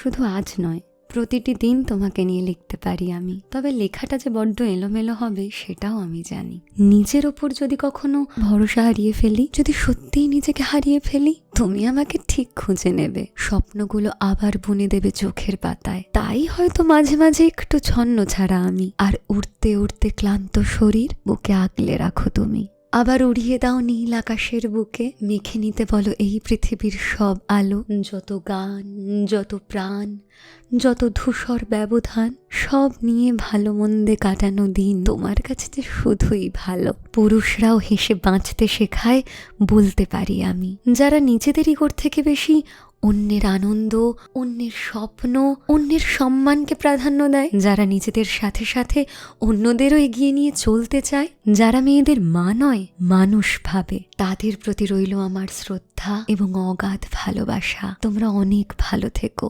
শুধু আজ নয়, প্রতিটি দিন তোমাকে নিয়ে লিখতে পারি আমি। তবে লেখাটা যে বড্ড এলোমেলো হবে সেটাও আমি জানি। নিজের ওপর যদি কখনো ভরসা হারিয়ে ফেলি, যদি সত্যিই নিজেকে হারিয়ে ফেলি, তুমি আমাকে ঠিক খুঁজে নেবে, স্বপ্নগুলো আবার বুনে দেবে চোখের পাতায়। তাই হয়তো মাঝে মাঝে একটু ছন্ন ছাড়া আমি, আর উড়তে উড়তে ক্লান্ত শরীর বুকে আগলে রাখো তুমি। আবার উড়িয়ে দাও নীল আকাশের বুকে, মেখে নিতে বলো এই পৃথিবীর সব আলো। যত গান, যত প্রাণ, যত ধূসর ব্যবধান, সব নিয়ে ভালো মন্দে কাটানো দিন তোমার কাছে যে শুধুই ভালো। পুরুষরাও হেসে বাঁচতে শেখায় বলতে পারি আমি, যারা নিজেদের ইগোর থেকে বেশি অন্যের আনন্দ, অন্যের স্বপ্ন, অন্যের সম্মানকে প্রাধান্য দেয়, যারা নিজেদের সাথে সাথে অন্যদেরও এগিয়ে নিয়ে চলতে চায়, যারা মেয়েদের মা নয় মানুষ ভাবে, তাদের প্রতি রইল আমার শ্রদ্ধা এবং অগাধ ভালোবাসা। তোমরা অনেক ভালো থেকো।